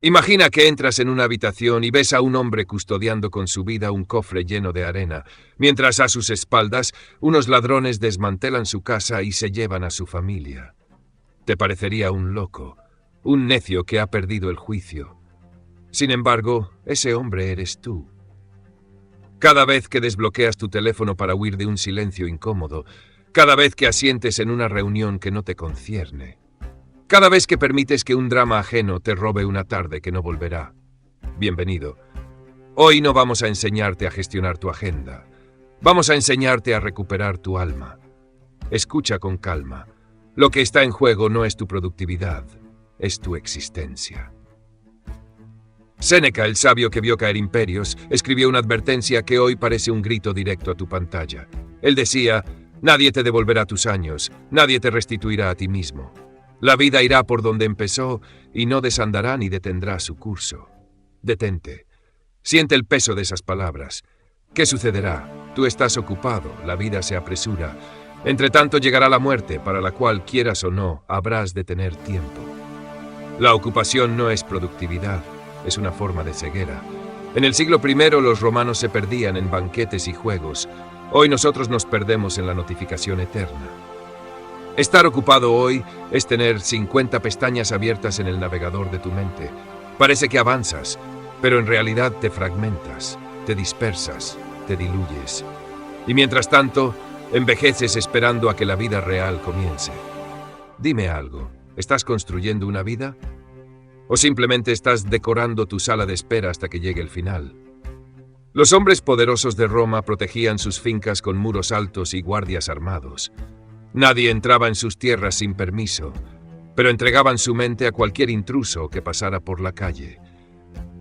Imagina que entras en una habitación y ves a un hombre custodiando con su vida un cofre lleno de arena, mientras a sus espaldas unos ladrones desmantelan su casa y se llevan a su familia. Te parecería un loco, un necio que ha perdido el juicio. Sin embargo, ese hombre eres tú. Cada vez que desbloqueas tu teléfono para huir de un silencio incómodo, cada vez que asientes en una reunión que no te concierne, cada vez que permites que un drama ajeno te robe una tarde que no volverá. Bienvenido. Hoy no vamos a enseñarte a gestionar tu agenda. Vamos a enseñarte a recuperar tu alma. Escucha con calma. Lo que está en juego no es tu productividad, es tu existencia. Séneca, el sabio que vio caer imperios, escribió una advertencia que hoy parece un grito directo a tu pantalla. Él decía: nadie te devolverá tus años, nadie te restituirá a ti mismo. La vida irá por donde empezó y no desandará ni detendrá su curso. Detente. Siente el peso de esas palabras. ¿Qué sucederá? Tú estás ocupado, la vida se apresura. Entre tanto llegará la muerte, para la cual, quieras o no, habrás de tener tiempo. La ocupación no es productividad, es una forma de ceguera. En el siglo I los romanos se perdían en banquetes y juegos. Hoy nosotros nos perdemos en la notificación eterna. Estar ocupado hoy es tener 50 pestañas abiertas en el navegador de tu mente. Parece que avanzas, pero en realidad te fragmentas, te dispersas, te diluyes. Y mientras tanto, envejeces esperando a que la vida real comience. Dime algo, ¿estás construyendo una vida? ¿O simplemente estás decorando tu sala de espera hasta que llegue el final? Los hombres poderosos de Roma protegían sus fincas con muros altos y guardias armados. Nadie entraba en sus tierras sin permiso, pero entregaban su mente a cualquier intruso que pasara por la calle.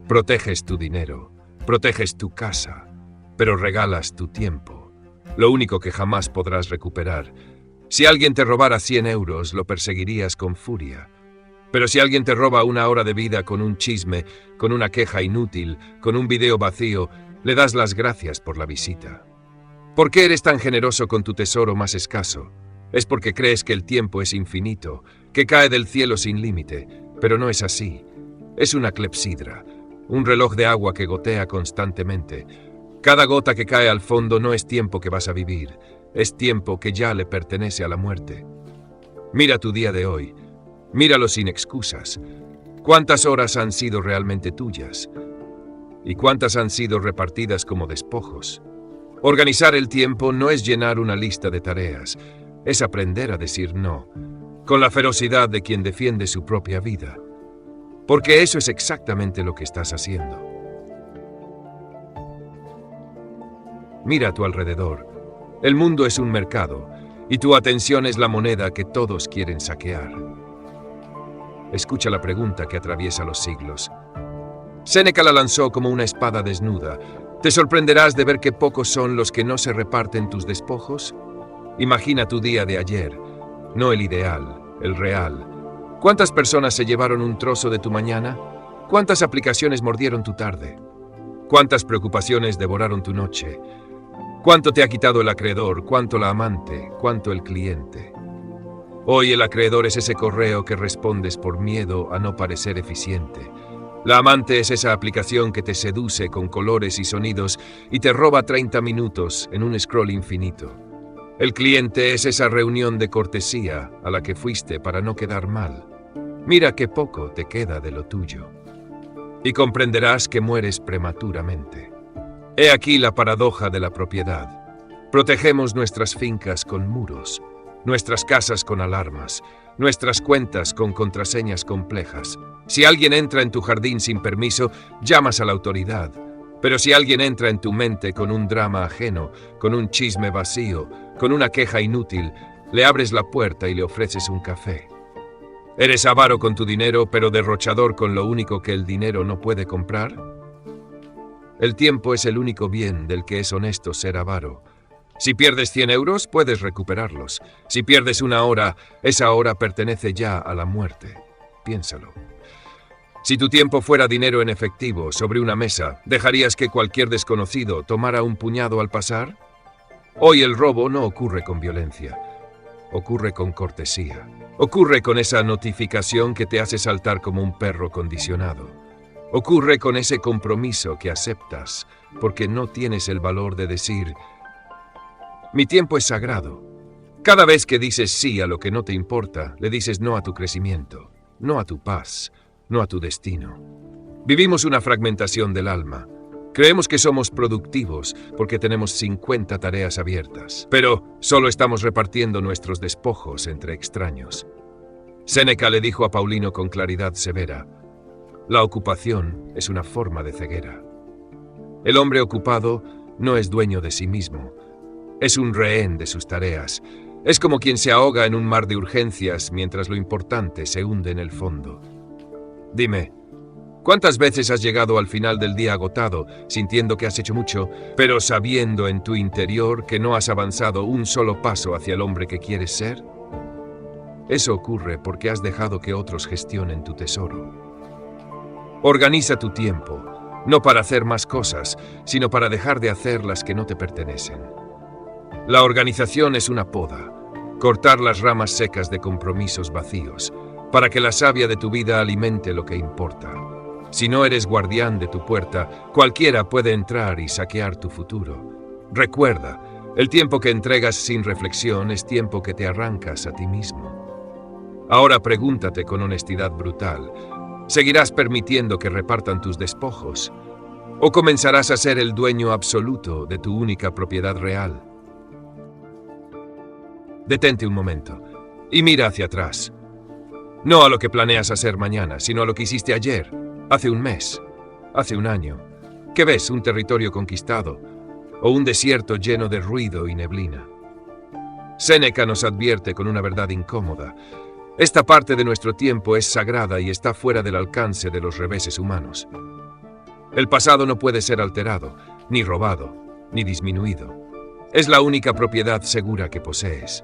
Proteges tu dinero, proteges tu casa, pero regalas tu tiempo, lo único que jamás podrás recuperar. Si alguien te robara 100 euros, lo perseguirías con furia. Pero si alguien te roba una hora de vida con un chisme, con una queja inútil, con un video vacío, le das las gracias por la visita. ¿Por qué eres tan generoso con tu tesoro más escaso? Es porque crees que el tiempo es infinito, que cae del cielo sin límite, pero no es así. Es una clepsidra, un reloj de agua que gotea constantemente. Cada gota que cae al fondo no es tiempo que vas a vivir, es tiempo que ya le pertenece a la muerte. Mira tu día de hoy, míralo sin excusas. ¿Cuántas horas han sido realmente tuyas? ¿Y cuántas han sido repartidas como despojos? Organizar el tiempo no es llenar una lista de tareas, es aprender a decir no, con la ferocidad de quien defiende su propia vida. Porque eso es exactamente lo que estás haciendo. Mira a tu alrededor. El mundo es un mercado, y tu atención es la moneda que todos quieren saquear. Escucha la pregunta que atraviesa los siglos. Séneca la lanzó como una espada desnuda. ¿Te sorprenderás de ver que pocos son los que no se reparten tus despojos? Imagina tu día de ayer, no el ideal, el real. ¿Cuántas personas se llevaron un trozo de tu mañana? ¿Cuántas aplicaciones mordieron tu tarde? ¿Cuántas preocupaciones devoraron tu noche? ¿Cuánto te ha quitado el acreedor? ¿Cuánto la amante? ¿Cuánto el cliente? Hoy el acreedor es ese correo que respondes por miedo a no parecer eficiente. La amante es esa aplicación que te seduce con colores y sonidos y te roba 30 minutos en un scroll infinito. El cliente es esa reunión de cortesía a la que fuiste para no quedar mal. Mira qué poco te queda de lo tuyo. Y comprenderás que mueres prematuramente. He aquí la paradoja de la propiedad. Protegemos nuestras fincas con muros, nuestras casas con alarmas, nuestras cuentas con contraseñas complejas. Si alguien entra en tu jardín sin permiso, llamas a la autoridad. Pero si alguien entra en tu mente con un drama ajeno, con un chisme vacío, con una queja inútil, le abres la puerta y le ofreces un café. ¿Eres avaro con tu dinero, pero derrochador con lo único que el dinero no puede comprar? El tiempo es el único bien del que es honesto ser avaro. Si pierdes 100 euros, puedes recuperarlos. Si pierdes una hora, esa hora pertenece ya a la muerte. Piénsalo. Si tu tiempo fuera dinero en efectivo sobre una mesa, ¿dejarías que cualquier desconocido tomara un puñado al pasar? Hoy el robo no ocurre con violencia, ocurre con cortesía. Ocurre con esa notificación que te hace saltar como un perro condicionado. Ocurre con ese compromiso que aceptas, porque no tienes el valor de decir, mi tiempo es sagrado. Cada vez que dices sí a lo que no te importa, le dices no a tu crecimiento, no a tu paz, no a tu destino. Vivimos una fragmentación del alma. Creemos que somos productivos porque tenemos 50 tareas abiertas, pero solo estamos repartiendo nuestros despojos entre extraños. Séneca le dijo a Paulino con claridad severa, la ocupación es una forma de ceguera. El hombre ocupado no es dueño de sí mismo, es un rehén de sus tareas. Es como quien se ahoga en un mar de urgencias mientras lo importante se hunde en el fondo. Dime, ¿cuántas veces has llegado al final del día agotado, sintiendo que has hecho mucho, pero sabiendo en tu interior que no has avanzado un solo paso hacia el hombre que quieres ser? Eso ocurre porque has dejado que otros gestionen tu tesoro. Organiza tu tiempo, no para hacer más cosas, sino para dejar de hacer las que no te pertenecen. La organización es una poda, cortar las ramas secas de compromisos vacíos, para que la savia de tu vida alimente lo que importa. Si no eres guardián de tu puerta, cualquiera puede entrar y saquear tu futuro. Recuerda, el tiempo que entregas sin reflexión es tiempo que te arrancas a ti mismo. Ahora pregúntate con honestidad brutal, ¿seguirás permitiendo que repartan tus despojos? ¿O comenzarás a ser el dueño absoluto de tu única propiedad real? Detente un momento y mira hacia atrás. No a lo que planeas hacer mañana, sino a lo que hiciste ayer, hace un mes, hace un año. ¿Qué ves? ¿Un territorio conquistado o un desierto lleno de ruido y neblina? Séneca nos advierte con una verdad incómoda. Esta parte de nuestro tiempo es sagrada y está fuera del alcance de los reveses humanos. El pasado no puede ser alterado, ni robado, ni disminuido. Es la única propiedad segura que posees.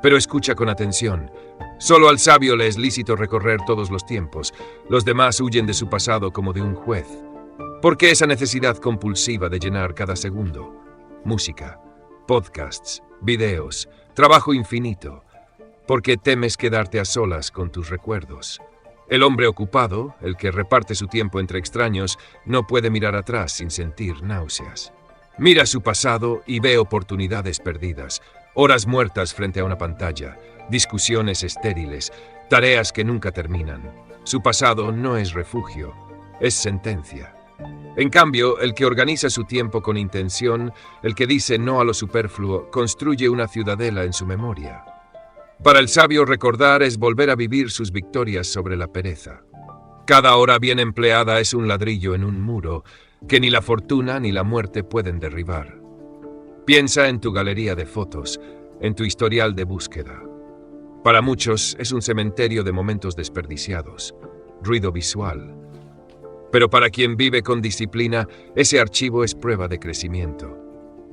Pero escucha con atención. Solo al sabio le es lícito recorrer todos los tiempos. Los demás huyen de su pasado como de un juez. ¿Por qué esa necesidad compulsiva de llenar cada segundo? Música, podcasts, videos, trabajo infinito. Porque temes quedarte a solas con tus recuerdos. El hombre ocupado, el que reparte su tiempo entre extraños, no puede mirar atrás sin sentir náuseas. Mira su pasado y ve oportunidades perdidas, horas muertas frente a una pantalla, discusiones estériles, tareas que nunca terminan. Su pasado no es refugio, es sentencia. En cambio, el que organiza su tiempo con intención, el que dice no a lo superfluo, construye una ciudadela en su memoria. Para el sabio, recordar es volver a vivir sus victorias sobre la pereza. Cada hora bien empleada es un ladrillo en un muro que ni la fortuna ni la muerte pueden derribar. Piensa en tu galería de fotos, en tu historial de búsqueda. Para muchos es un cementerio de momentos desperdiciados, ruido visual. Pero para quien vive con disciplina, ese archivo es prueba de crecimiento.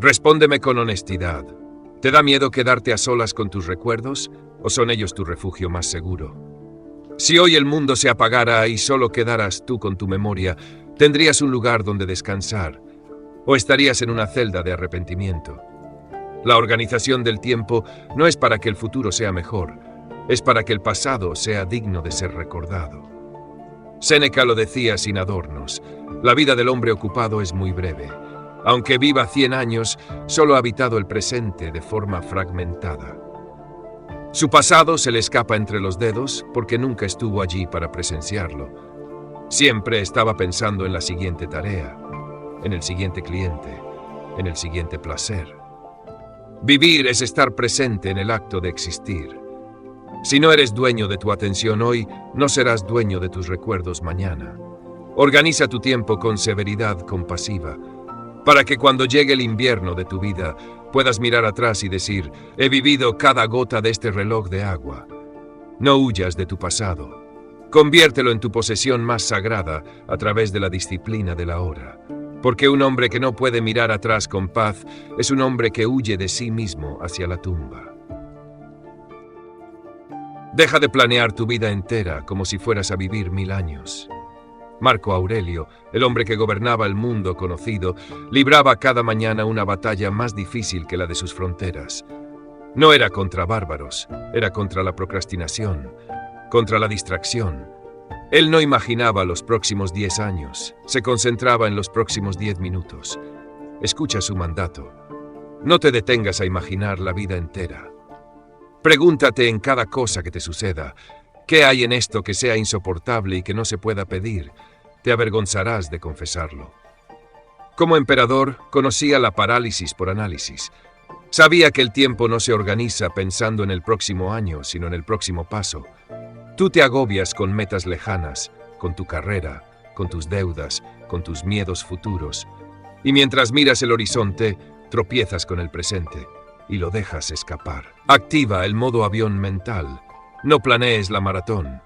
Respóndeme con honestidad. ¿Te da miedo quedarte a solas con tus recuerdos o son ellos tu refugio más seguro? Si hoy el mundo se apagara y solo quedaras tú con tu memoria, ¿tendrías un lugar donde descansar o estarías en una celda de arrepentimiento? La organización del tiempo no es para que el futuro sea mejor, es para que el pasado sea digno de ser recordado. Séneca lo decía sin adornos, la vida del hombre ocupado es muy breve. Aunque viva 100 años, solo ha habitado el presente de forma fragmentada. Su pasado se le escapa entre los dedos porque nunca estuvo allí para presenciarlo. Siempre estaba pensando en la siguiente tarea, en el siguiente cliente, en el siguiente placer. Vivir es estar presente en el acto de existir. Si no eres dueño de tu atención hoy, no serás dueño de tus recuerdos mañana. Organiza tu tiempo con severidad compasiva, para que cuando llegue el invierno de tu vida puedas mirar atrás y decir, he vivido cada gota de este reloj de agua. No huyas de tu pasado. Conviértelo en tu posesión más sagrada a través de la disciplina de la hora. Porque un hombre que no puede mirar atrás con paz es un hombre que huye de sí mismo hacia la tumba. Deja de planear tu vida entera como si fueras a vivir 1000 años. Marco Aurelio, el hombre que gobernaba el mundo conocido, libraba cada mañana una batalla más difícil que la de sus fronteras. No era contra bárbaros, era contra la procrastinación, contra la distracción, Él no imaginaba los próximos 10 años, se concentraba en los próximos 10 minutos. Escucha su mandato. No te detengas a imaginar la vida entera. Pregúntate en cada cosa que te suceda, ¿qué hay en esto que sea insoportable y que no se pueda pedir? Te avergonzarás de confesarlo. Como emperador, conocía la parálisis por análisis. Sabía que el tiempo no se organiza pensando en el próximo año, sino en el próximo paso. Tú te agobias con metas lejanas, con tu carrera, con tus deudas, con tus miedos futuros. Y mientras miras el horizonte, tropiezas con el presente y lo dejas escapar. Activa el modo avión mental. No planees la maratón.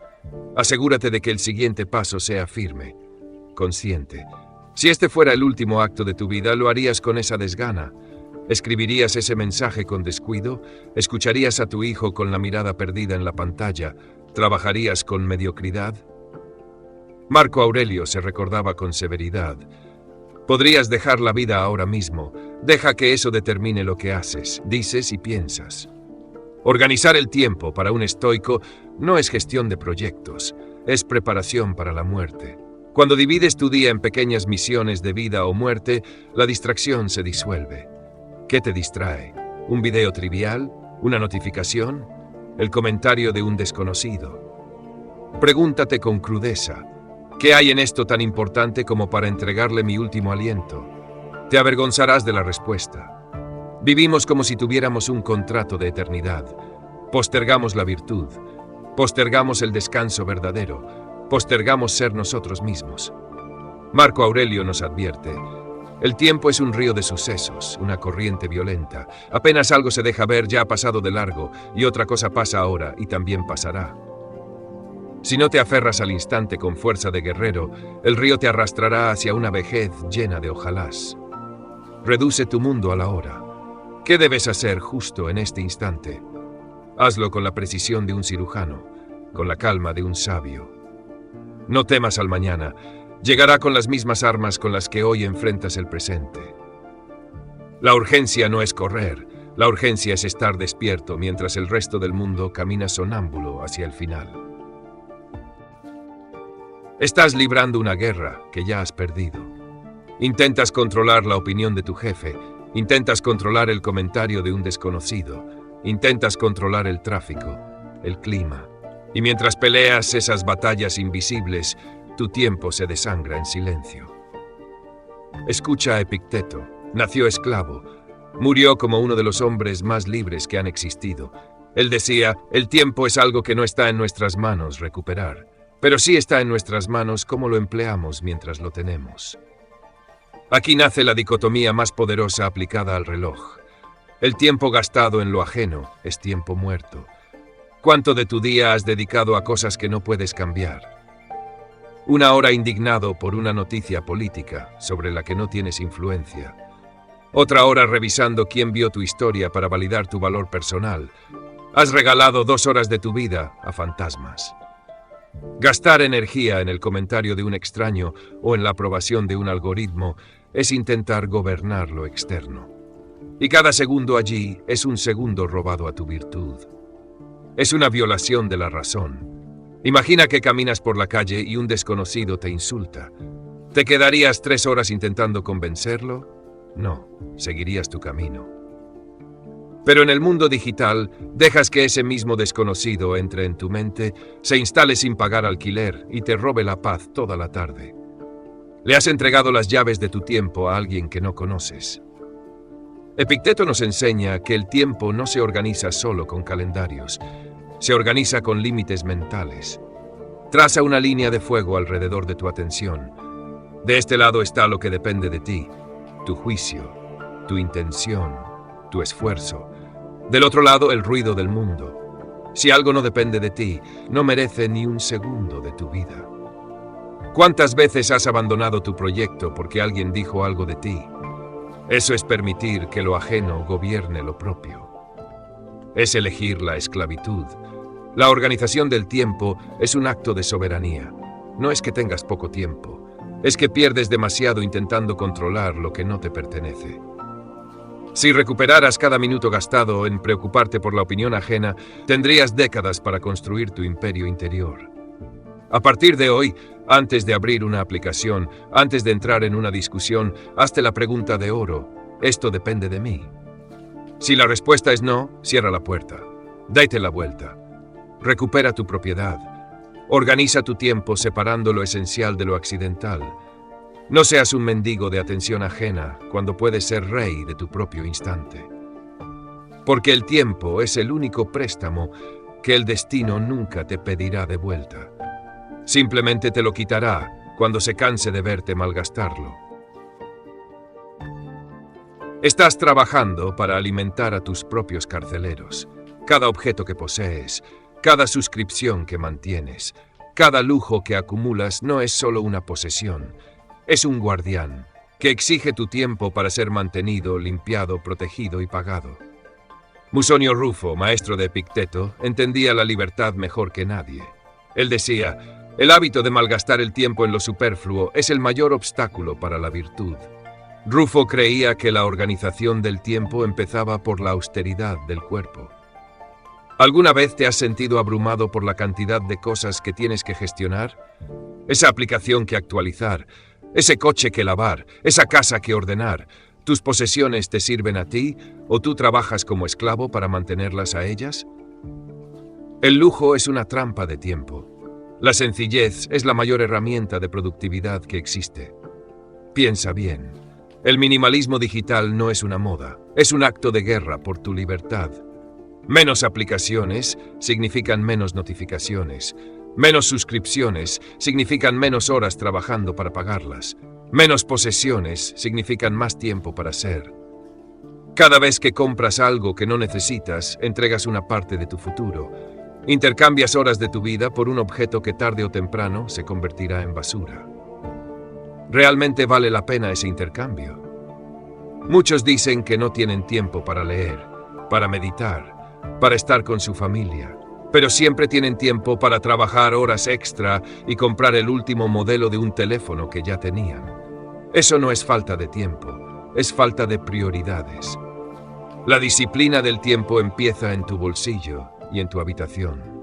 Asegúrate de que el siguiente paso sea firme, consciente. Si este fuera el último acto de tu vida, lo harías con esa desgana. ¿Escribirías ese mensaje con descuido? ¿Escucharías a tu hijo con la mirada perdida en la pantalla? ¿Trabajarías con mediocridad? Marco Aurelio se recordaba con severidad. Podrías dejar la vida ahora mismo. Deja que eso determine lo que haces, dices y piensas. Organizar el tiempo para un estoico no es gestión de proyectos, es preparación para la muerte. Cuando divides tu día en pequeñas misiones de vida o muerte, la distracción se disuelve. ¿Qué te distrae? ¿Un video trivial? ¿Una notificación? ¿El comentario de un desconocido? Pregúntate con crudeza, ¿qué hay en esto tan importante como para entregarle mi último aliento? Te avergonzarás de la respuesta. Vivimos como si tuviéramos un contrato de eternidad. Postergamos la virtud, postergamos el descanso verdadero, postergamos ser nosotros mismos. Marco Aurelio nos advierte: el tiempo es un río de sucesos, una corriente violenta. Apenas algo se deja ver, ya ha pasado de largo, y otra cosa pasa ahora y también pasará. Si no te aferras al instante con fuerza de guerrero, el río te arrastrará hacia una vejez llena de ojalás. Reduce tu mundo a la hora. ¿Qué debes hacer justo en este instante? Hazlo con la precisión de un cirujano, con la calma de un sabio. No temas al mañana. Llegará con las mismas armas con las que hoy enfrentas el presente. La urgencia no es correr, la urgencia es estar despierto mientras el resto del mundo camina sonámbulo hacia el final. Estás librando una guerra que ya has perdido. Intentas controlar la opinión de tu jefe, intentas controlar el comentario de un desconocido, intentas controlar el tráfico, el clima. Y mientras peleas esas batallas invisibles, tu tiempo se desangra en silencio. Escucha a Epicteto. Nació esclavo. Murió como uno de los hombres más libres que han existido. Él decía: el tiempo es algo que no está en nuestras manos recuperar, pero sí está en nuestras manos cómo lo empleamos mientras lo tenemos. Aquí nace la dicotomía más poderosa aplicada al reloj. El tiempo gastado en lo ajeno es tiempo muerto. ¿Cuánto de tu día has dedicado a cosas que no puedes cambiar? Una hora indignado por una noticia política sobre la que no tienes influencia. Otra hora revisando quién vio tu historia para validar tu valor personal. Has regalado 2 horas de tu vida a fantasmas. Gastar energía en el comentario de un extraño o en la aprobación de un algoritmo es intentar gobernar lo externo. Y cada segundo allí es un segundo robado a tu virtud. Es una violación de la razón. Imagina que caminas por la calle y un desconocido te insulta. ¿Te quedarías 3 horas intentando convencerlo? No, seguirías tu camino. Pero en el mundo digital, dejas que ese mismo desconocido entre en tu mente, se instale sin pagar alquiler y te robe la paz toda la tarde. Le has entregado las llaves de tu tiempo a alguien que no conoces. Epicteto nos enseña que el tiempo no se organiza solo con calendarios, se organiza con límites mentales. Traza una línea de fuego alrededor de tu atención. De este lado está lo que depende de ti, tu juicio, tu intención, tu esfuerzo. Del otro lado, el ruido del mundo. Si algo no depende de ti, no merece ni un segundo de tu vida. ¿Cuántas veces has abandonado tu proyecto porque alguien dijo algo de ti? Eso es permitir que lo ajeno gobierne lo propio. Es elegir la esclavitud. La organización del tiempo es un acto de soberanía. No es que tengas poco tiempo, es que pierdes demasiado intentando controlar lo que no te pertenece. Si recuperaras cada minuto gastado en preocuparte por la opinión ajena, tendrías décadas para construir tu imperio interior. A partir de hoy, antes de abrir una aplicación, antes de entrar en una discusión, hazte la pregunta de oro: ¿esto depende de mí? Si la respuesta es no, cierra la puerta. Date la vuelta. Recupera tu propiedad. Organiza tu tiempo separando lo esencial de lo accidental. No seas un mendigo de atención ajena cuando puedes ser rey de tu propio instante. Porque el tiempo es el único préstamo que el destino nunca te pedirá de vuelta. Simplemente te lo quitará cuando se canse de verte malgastarlo. Estás trabajando para alimentar a tus propios carceleros. Cada objeto que posees, cada suscripción que mantienes, cada lujo que acumulas no es solo una posesión, es un guardián que exige tu tiempo para ser mantenido, limpiado, protegido y pagado. Musonio Rufo, maestro de Epicteto, entendía la libertad mejor que nadie. Él decía: el hábito de malgastar el tiempo en lo superfluo es el mayor obstáculo para la virtud. Rufo creía que la organización del tiempo empezaba por la austeridad del cuerpo. ¿Alguna vez te has sentido abrumado por la cantidad de cosas que tienes que gestionar? Esa aplicación que actualizar, ese coche que lavar, esa casa que ordenar. ¿Tus posesiones te sirven a ti o tú trabajas como esclavo para mantenerlas a ellas? El lujo es una trampa de tiempo. La sencillez es la mayor herramienta de productividad que existe. Piensa bien. El minimalismo digital no es una moda, es un acto de guerra por tu libertad. Menos aplicaciones significan menos notificaciones. Menos suscripciones significan menos horas trabajando para pagarlas. Menos posesiones significan más tiempo para ser. Cada vez que compras algo que no necesitas, entregas una parte de tu futuro. Intercambias horas de tu vida por un objeto que tarde o temprano se convertirá en basura. ¿Realmente vale la pena ese intercambio? Muchos dicen que no tienen tiempo para leer, para meditar, para estar con su familia, pero siempre tienen tiempo para trabajar horas extra y comprar el último modelo de un teléfono que ya tenían. Eso no es falta de tiempo, es falta de prioridades. La disciplina del tiempo empieza en tu bolsillo y en tu habitación.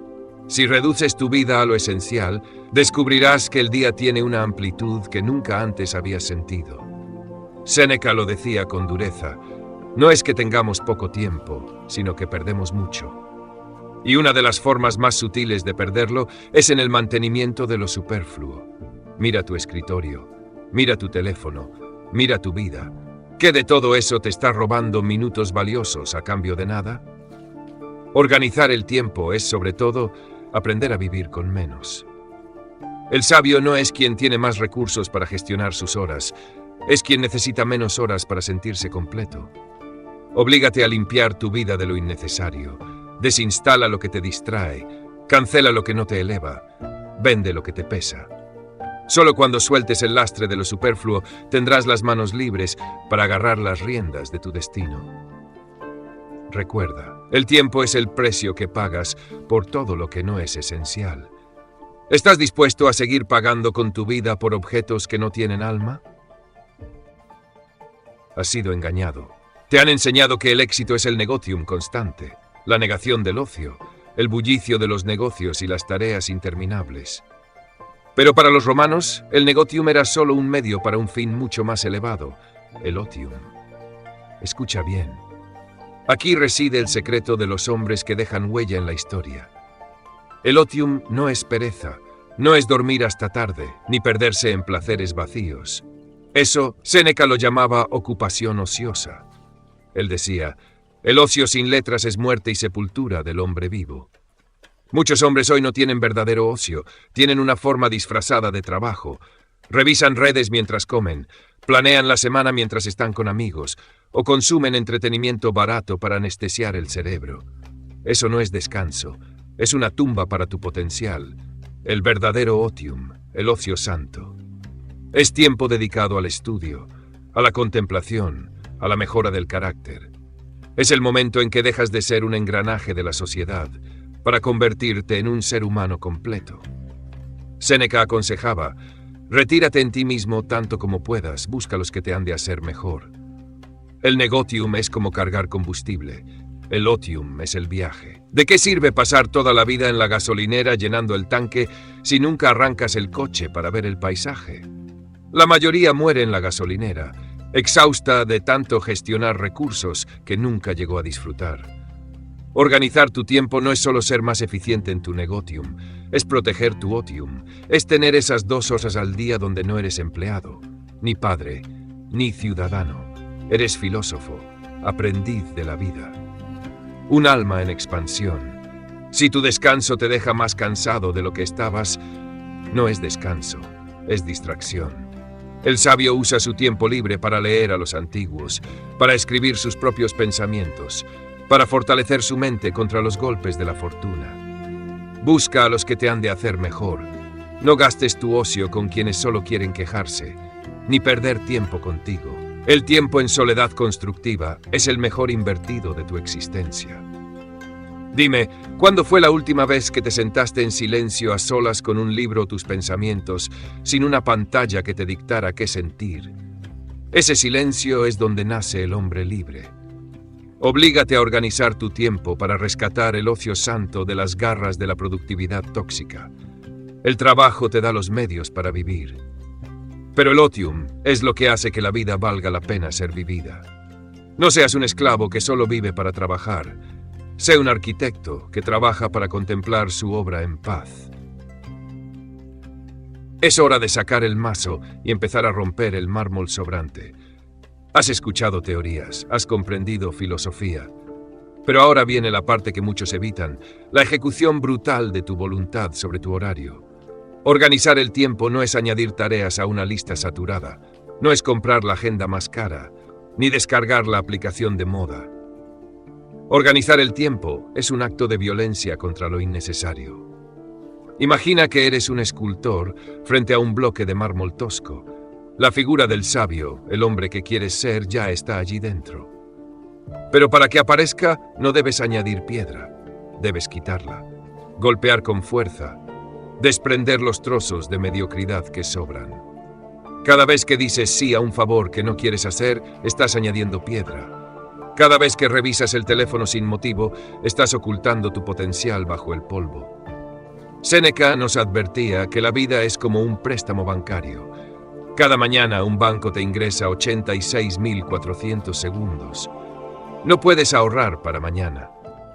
Si reduces tu vida a lo esencial, descubrirás que el día tiene una amplitud que nunca antes habías sentido. Séneca lo decía con dureza: no es que tengamos poco tiempo, sino que perdemos mucho. Y una de las formas más sutiles de perderlo es en el mantenimiento de lo superfluo. Mira tu escritorio, mira tu teléfono, mira tu vida. ¿Qué de todo eso te está robando minutos valiosos a cambio de nada? Organizar el tiempo es, sobre todo, aprender a vivir con menos. El sabio no es quien tiene más recursos para gestionar sus horas, es quien necesita menos horas para sentirse completo. Oblígate a limpiar tu vida de lo innecesario. Desinstala lo que te distrae, cancela lo que no te eleva, vende lo que te pesa. Solo cuando sueltes el lastre de lo superfluo tendrás las manos libres para agarrar las riendas de tu destino. Recuerda, el tiempo es el precio que pagas por todo lo que no es esencial. ¿Estás dispuesto a seguir pagando con tu vida por objetos que no tienen alma? Has sido engañado. Te han enseñado que el éxito es el negotium constante, la negación del ocio, el bullicio de los negocios y las tareas interminables. Pero para los romanos, el negotium era solo un medio para un fin mucho más elevado, el otium. Escucha bien. Aquí reside el secreto de los hombres que dejan huella en la historia. El otium no es pereza, no es dormir hasta tarde, ni perderse en placeres vacíos. Eso, Séneca lo llamaba ocupación ociosa. Él decía: el ocio sin letras es muerte y sepultura del hombre vivo. Muchos hombres hoy no tienen verdadero ocio, tienen una forma disfrazada de trabajo. Revisan redes mientras comen, planean la semana mientras están con amigos, o consumen entretenimiento barato para anestesiar el cerebro. Eso no es descanso, es una tumba para tu potencial, el verdadero otium, el ocio santo. Es tiempo dedicado al estudio, a la contemplación, a la mejora del carácter. Es el momento en que dejas de ser un engranaje de la sociedad para convertirte en un ser humano completo. Séneca aconsejaba: retírate en ti mismo tanto como puedas, busca los que te han de hacer mejor. El negotium es como cargar combustible. El otium es el viaje. ¿De qué sirve pasar toda la vida en la gasolinera llenando el tanque si nunca arrancas el coche para ver el paisaje? La mayoría muere en la gasolinera, exhausta de tanto gestionar recursos que nunca llegó a disfrutar. Organizar tu tiempo no es solo ser más eficiente en tu negotium, es proteger tu otium, es tener esas 2 horas al día donde no eres empleado, ni padre, ni ciudadano. Eres filósofo, aprendiz de la vida. Un alma en expansión. Si tu descanso te deja más cansado de lo que estabas, no es descanso, es distracción. El sabio usa su tiempo libre para leer a los antiguos, para escribir sus propios pensamientos, para fortalecer su mente contra los golpes de la fortuna. Busca a los que te han de hacer mejor. No gastes tu ocio con quienes solo quieren quejarse, ni perder tiempo contigo. El tiempo en soledad constructiva es el mejor invertido de tu existencia. Dime, ¿cuándo fue la última vez que te sentaste en silencio a solas con un libro o tus pensamientos, sin una pantalla que te dictara qué sentir? Ese silencio es donde nace el hombre libre. Oblígate a organizar tu tiempo para rescatar el ocio santo de las garras de la productividad tóxica. El trabajo te da los medios para vivir. Pero el otium es lo que hace que la vida valga la pena ser vivida. No seas un esclavo que solo vive para trabajar. Sé un arquitecto que trabaja para contemplar su obra en paz. Es hora de sacar el mazo y empezar a romper el mármol sobrante. Has escuchado teorías, has comprendido filosofía. Pero ahora viene la parte que muchos evitan, la ejecución brutal de tu voluntad sobre tu horario. Organizar el tiempo no es añadir tareas a una lista saturada, no es comprar la agenda más cara, ni descargar la aplicación de moda. Organizar el tiempo es un acto de violencia contra lo innecesario. Imagina que eres un escultor frente a un bloque de mármol tosco. La figura del sabio, el hombre que quieres ser, ya está allí dentro. Pero para que aparezca, no debes añadir piedra, debes quitarla, golpear con fuerza, desprender los trozos de mediocridad que sobran. Cada vez que dices sí a un favor que no quieres hacer, estás añadiendo piedra. Cada vez que revisas el teléfono sin motivo, estás ocultando tu potencial bajo el polvo. Séneca nos advertía que la vida es como un préstamo bancario. Cada mañana un banco te ingresa 86.400 segundos. No puedes ahorrar para mañana.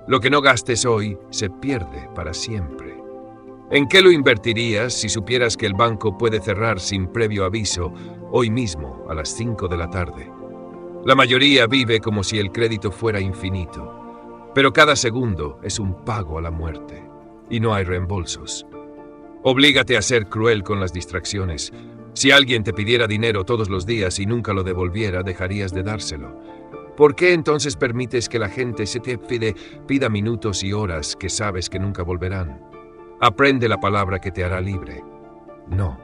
Lo que no gastes hoy se pierde para siempre. ¿En qué lo invertirías si supieras que el banco puede cerrar sin previo aviso hoy mismo a las 5 de la tarde? La mayoría vive como si el crédito fuera infinito, pero cada segundo es un pago a la muerte y no hay reembolsos. Oblígate a ser cruel con las distracciones. Si alguien te pidiera dinero todos los días y nunca lo devolviera, dejarías de dárselo. ¿Por qué entonces permites que la gente se te pida minutos y horas que sabes que nunca volverán? Aprende la palabra que te hará libre. No.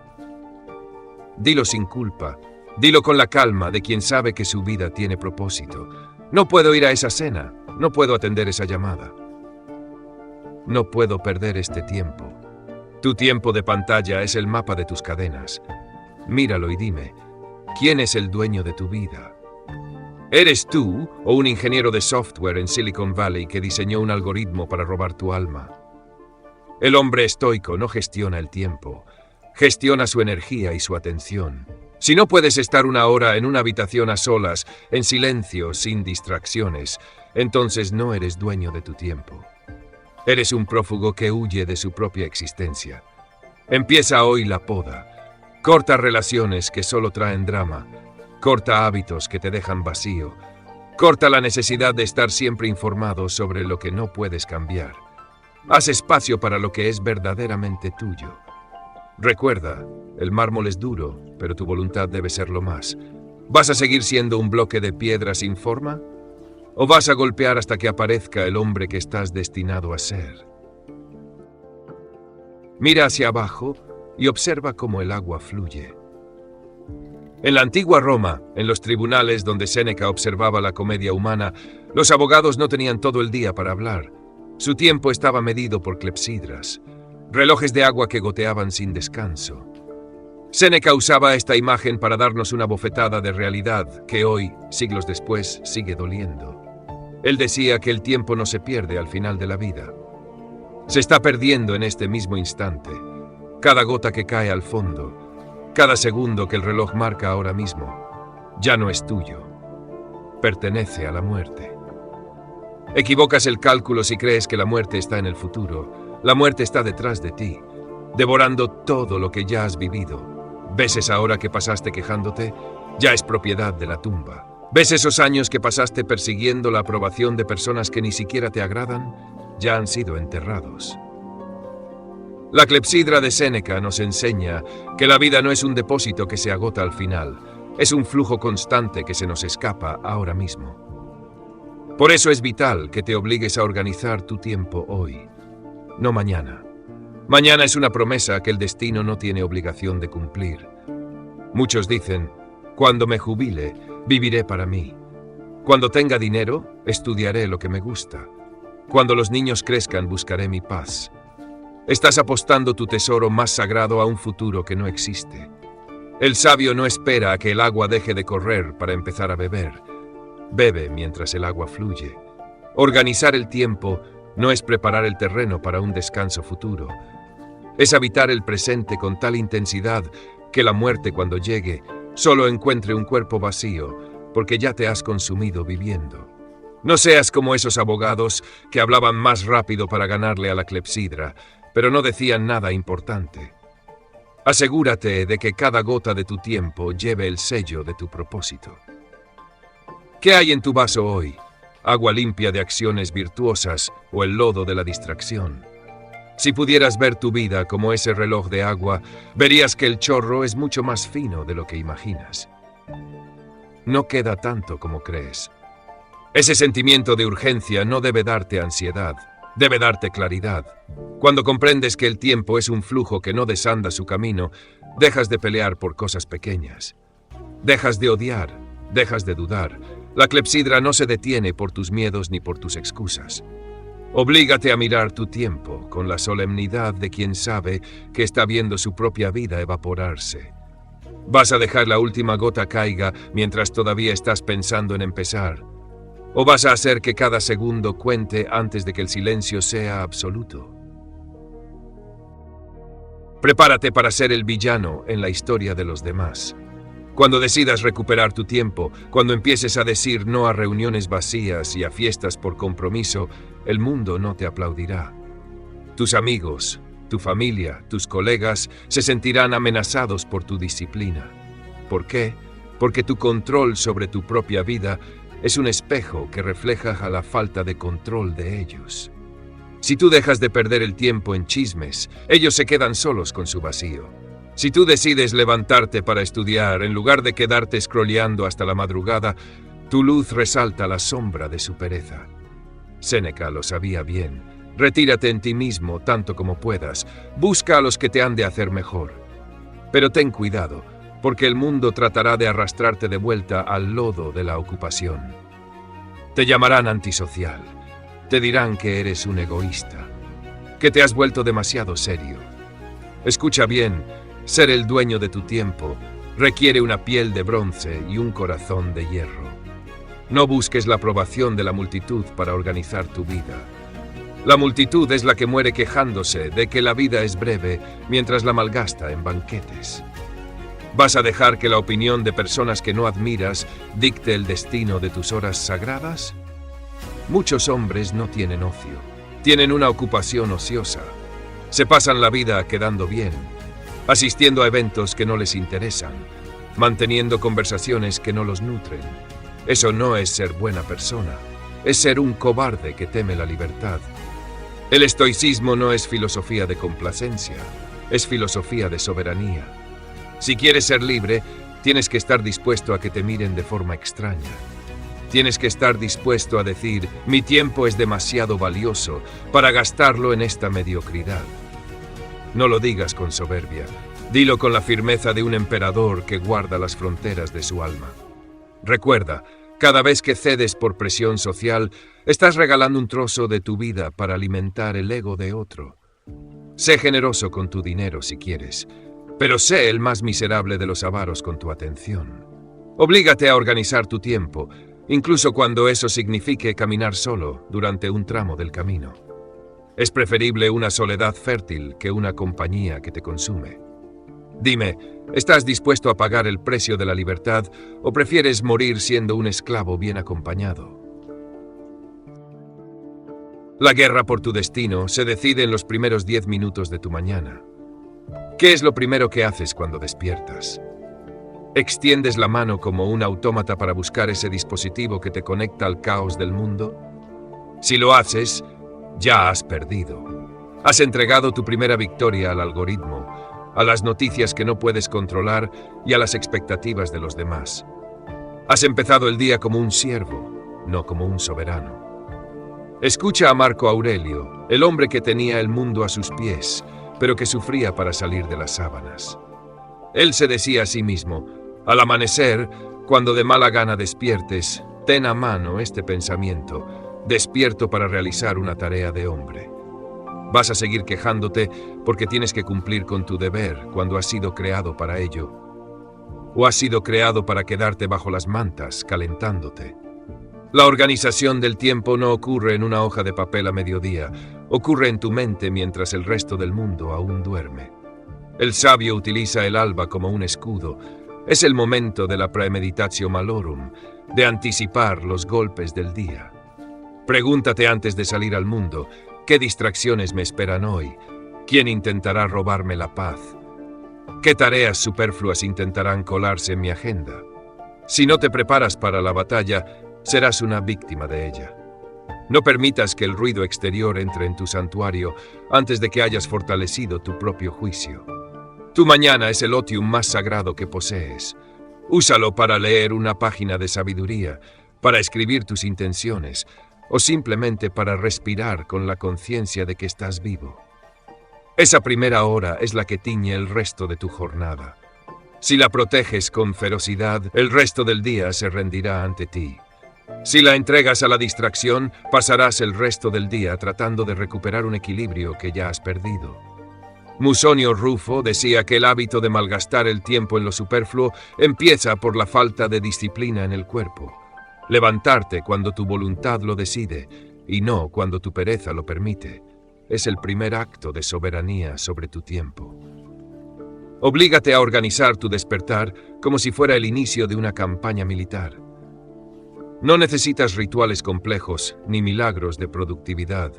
Dilo sin culpa. Dilo con la calma de quien sabe que su vida tiene propósito. No puedo ir a esa cena. No puedo atender esa llamada. No puedo perder este tiempo. Tu tiempo de pantalla es el mapa de tus cadenas. Míralo y dime, ¿quién es el dueño de tu vida? ¿Eres tú o un ingeniero de software en Silicon Valley que diseñó un algoritmo para robar tu alma? El hombre estoico no gestiona el tiempo, gestiona su energía y su atención. Si no puedes estar 1 hora en una habitación a solas, en silencio, sin distracciones, entonces no eres dueño de tu tiempo. Eres un prófugo que huye de su propia existencia. Empieza hoy la poda. Corta relaciones que solo traen drama. Corta hábitos que te dejan vacío. Corta la necesidad de estar siempre informado sobre lo que no puedes cambiar. Haz espacio para lo que es verdaderamente tuyo. Recuerda, el mármol es duro, pero tu voluntad debe serlo más. ¿Vas a seguir siendo un bloque de piedra sin forma? ¿O vas a golpear hasta que aparezca el hombre que estás destinado a ser? Mira hacia abajo y observa cómo el agua fluye. En la antigua Roma, en los tribunales donde Séneca observaba la comedia humana, los abogados no tenían todo el día para hablar. Su tiempo estaba medido por clepsidras, relojes de agua que goteaban sin descanso. Séneca usaba esta imagen para darnos una bofetada de realidad que hoy, siglos después, sigue doliendo. Él decía que el tiempo no se pierde al final de la vida. Se está perdiendo en este mismo instante. Cada gota que cae al fondo, cada segundo que el reloj marca ahora mismo, ya no es tuyo. Pertenece a la muerte. Equivocas el cálculo si crees que la muerte está en el futuro. La muerte está detrás de ti, devorando todo lo que ya has vivido. ¿Ves esa hora que pasaste quejándote? Ya es propiedad de la tumba. ¿Ves esos años que pasaste persiguiendo la aprobación de personas que ni siquiera te agradan? Ya han sido enterrados. La clepsidra de Séneca nos enseña que la vida no es un depósito que se agota al final, es un flujo constante que se nos escapa ahora mismo. Por eso es vital que te obligues a organizar tu tiempo hoy, no mañana. Mañana es una promesa que el destino no tiene obligación de cumplir. Muchos dicen, cuando me jubile, viviré para mí. Cuando tenga dinero, estudiaré lo que me gusta. Cuando los niños crezcan, buscaré mi paz. Estás apostando tu tesoro más sagrado a un futuro que no existe. El sabio no espera a que el agua deje de correr para empezar a beber. Bebe mientras el agua fluye. Organizar el tiempo no es preparar el terreno para un descanso futuro. Es habitar el presente con tal intensidad que la muerte, cuando llegue, solo encuentre un cuerpo vacío, porque ya te has consumido viviendo. No seas como esos abogados que hablaban más rápido para ganarle a la clepsidra, pero no decían nada importante. Asegúrate de que cada gota de tu tiempo lleve el sello de tu propósito. ¿Qué hay en tu vaso hoy? ¿Agua limpia de acciones virtuosas o el lodo de la distracción? Si pudieras ver tu vida como ese reloj de agua, verías que el chorro es mucho más fino de lo que imaginas. No queda tanto como crees. Ese sentimiento de urgencia no debe darte ansiedad, debe darte claridad. Cuando comprendes que el tiempo es un flujo que no desanda su camino, dejas de pelear por cosas pequeñas. Dejas de odiar, dejas de dudar. La clepsidra no se detiene por tus miedos ni por tus excusas. Oblígate a mirar tu tiempo con la solemnidad de quien sabe que está viendo su propia vida evaporarse. ¿Vas a dejar la última gota caiga mientras todavía estás pensando en empezar? ¿O vas a hacer que cada segundo cuente antes de que el silencio sea absoluto? Prepárate para ser el villano en la historia de los demás. Cuando decidas recuperar tu tiempo, cuando empieces a decir no a reuniones vacías y a fiestas por compromiso, el mundo no te aplaudirá. Tus amigos, tu familia, tus colegas se sentirán amenazados por tu disciplina. ¿Por qué? Porque tu control sobre tu propia vida es un espejo que refleja a la falta de control de ellos. Si tú dejas de perder el tiempo en chismes, ellos se quedan solos con su vacío. Si tú decides levantarte para estudiar en lugar de quedarte scrolleando hasta la madrugada, tu luz resalta la sombra de su pereza. Séneca lo sabía bien. Retírate en ti mismo tanto como puedas. Busca a los que te han de hacer mejor. Pero ten cuidado, porque el mundo tratará de arrastrarte de vuelta al lodo de la ocupación. Te llamarán antisocial. Te dirán que eres un egoísta, que te has vuelto demasiado serio. Escucha bien, ser el dueño de tu tiempo requiere una piel de bronce y un corazón de hierro. No busques la aprobación de la multitud para organizar tu vida. La multitud es la que muere quejándose de que la vida es breve mientras la malgasta en banquetes. ¿Vas a dejar que la opinión de personas que no admiras dicte el destino de tus horas sagradas? Muchos hombres no tienen ocio, tienen una ocupación ociosa. Se pasan la vida quedando bien, asistiendo a eventos que no les interesan, manteniendo conversaciones que no los nutren. Eso no es ser buena persona, es ser un cobarde que teme la libertad. El estoicismo no es filosofía de complacencia, es filosofía de soberanía. Si quieres ser libre, tienes que estar dispuesto a que te miren de forma extraña. Tienes que estar dispuesto a decir, mi tiempo es demasiado valioso para gastarlo en esta mediocridad. No lo digas con soberbia, dilo con la firmeza de un emperador que guarda las fronteras de su alma. Recuerda, cada vez que cedes por presión social, estás regalando un trozo de tu vida para alimentar el ego de otro. Sé generoso con tu dinero si quieres, pero sé el más miserable de los avaros con tu atención. Oblígate a organizar tu tiempo incluso cuando eso signifique caminar solo durante un tramo del camino. Es preferible una soledad fértil que una compañía que te consume. Dime, ¿estás dispuesto a pagar el precio de la libertad o prefieres morir siendo un esclavo bien acompañado? La guerra por tu destino se decide en los primeros 10 minutos de tu mañana. ¿Qué es lo primero que haces cuando despiertas? ¿Extiendes la mano como un autómata para buscar ese dispositivo que te conecta al caos del mundo? Si lo haces, ya has perdido. Has entregado tu primera victoria al algoritmo, a las noticias que no puedes controlar y a las expectativas de los demás. Has empezado el día como un siervo, no como un soberano. Escucha a Marco Aurelio, el hombre que tenía el mundo a sus pies, pero que sufría para salir de las sábanas. Él se decía a sí mismo: al amanecer, cuando de mala gana despiertes, ten a mano este pensamiento: despierto para realizar una tarea de hombre. Vas a seguir quejándote porque tienes que cumplir con tu deber cuando has sido creado para ello. ¿O has sido creado para quedarte bajo las mantas, calentándote? La organización del tiempo no ocurre en una hoja de papel a mediodía, ocurre en tu mente mientras el resto del mundo aún duerme. El sabio utiliza el alba como un escudo. Es el momento de la premeditatio malorum, de anticipar los golpes del día. Pregúntate antes de salir al mundo: ¿qué distracciones me esperan hoy? ¿Quién intentará robarme la paz? ¿Qué tareas superfluas intentarán colarse en mi agenda? Si no te preparas para la batalla, serás una víctima de ella. No permitas que el ruido exterior entre en tu santuario antes de que hayas fortalecido tu propio juicio. Tu mañana es el otium más sagrado que posees. Úsalo para leer una página de sabiduría, para escribir tus intenciones, o simplemente para respirar con la conciencia de que estás vivo. Esa primera hora es la que tiñe el resto de tu jornada. Si la proteges con ferocidad, el resto del día se rendirá ante ti. Si la entregas a la distracción, pasarás el resto del día tratando de recuperar un equilibrio que ya has perdido. Musonio Rufo decía que el hábito de malgastar el tiempo en lo superfluo empieza por la falta de disciplina en el cuerpo. Levantarte cuando tu voluntad lo decide y no cuando tu pereza lo permite es el primer acto de soberanía sobre tu tiempo. Oblígate a organizar tu despertar como si fuera el inicio de una campaña militar. No necesitas rituales complejos ni milagros de productividad.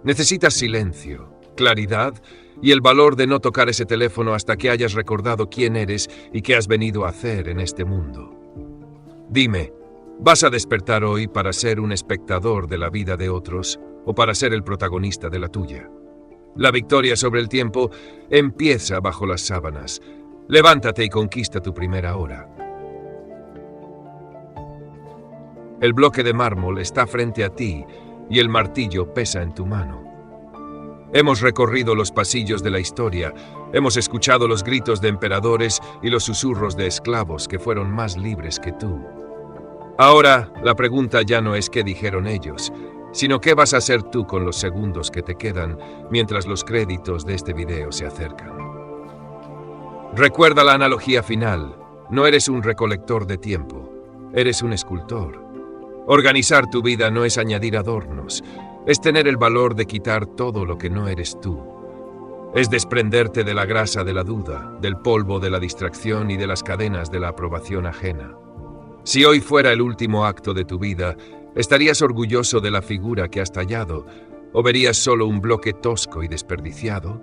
Necesitas silencio, claridad y el valor de no tocar ese teléfono hasta que hayas recordado quién eres y qué has venido a hacer en este mundo. Dime, ¿vas a despertar hoy para ser un espectador de la vida de otros o para ser el protagonista de la tuya? La victoria sobre el tiempo empieza bajo las sábanas. Levántate y conquista tu primera hora. El bloque de mármol está frente a ti y el martillo pesa en tu mano. Hemos recorrido los pasillos de la historia, hemos escuchado los gritos de emperadores y los susurros de esclavos que fueron más libres que tú. Ahora, la pregunta ya no es qué dijeron ellos, sino qué vas a hacer tú con los segundos que te quedan mientras los créditos de este video se acercan. Recuerda la analogía final: no eres un recolector de tiempo, eres un escultor. Organizar tu vida no es añadir adornos, es tener el valor de quitar todo lo que no eres tú. Es desprenderte de la grasa de la duda, del polvo de la distracción y de las cadenas de la aprobación ajena. Si hoy fuera el último acto de tu vida, ¿estarías orgulloso de la figura que has tallado o verías solo un bloque tosco y desperdiciado?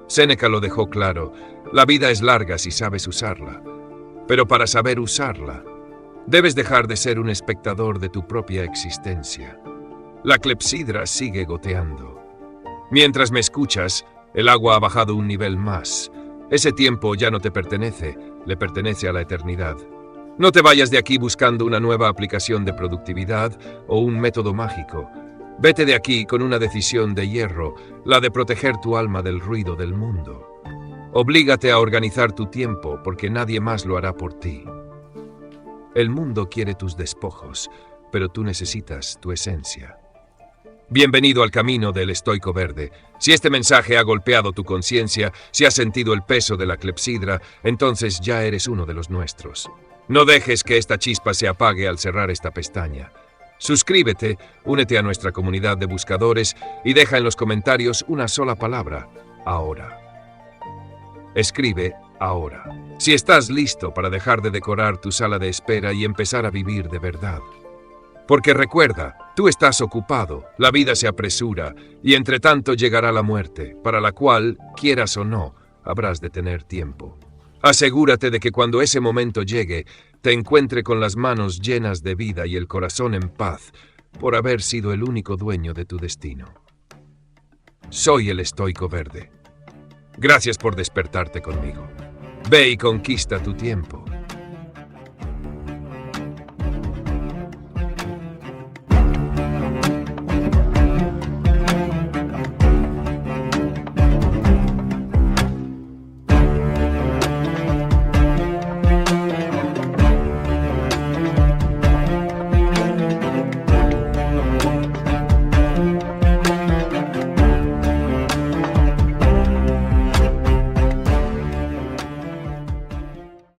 Séneca lo dejó claro: la vida es larga si sabes usarla, pero para saber usarla, debes dejar de ser un espectador de tu propia existencia. La clepsidra sigue goteando. Mientras me escuchas, el agua ha bajado un nivel más. Ese tiempo ya no te pertenece, le pertenece a la eternidad. No te vayas de aquí buscando una nueva aplicación de productividad o un método mágico. Vete de aquí con una decisión de hierro, la de proteger tu alma del ruido del mundo. Oblígate a organizar tu tiempo porque nadie más lo hará por ti. El mundo quiere tus despojos, pero tú necesitas tu esencia. Bienvenido al camino del estoico verde. Si este mensaje ha golpeado tu conciencia, si has sentido el peso de la clepsidra, entonces ya eres uno de los nuestros. No dejes que esta chispa se apague al cerrar esta pestaña. Suscríbete, únete a nuestra comunidad de buscadores y deja en los comentarios una sola palabra: ahora. Escribe ahora. Si estás listo para dejar de decorar tu sala de espera y empezar a vivir de verdad. Porque recuerda, tú estás ocupado, la vida se apresura y entre tanto llegará la muerte, para la cual, quieras o no, habrás de tener tiempo. Asegúrate de que cuando ese momento llegue, te encuentre con las manos llenas de vida y el corazón en paz por haber sido el único dueño de tu destino. Soy el Estoico Verde. Gracias por despertarte conmigo. Ve y conquista tu tiempo.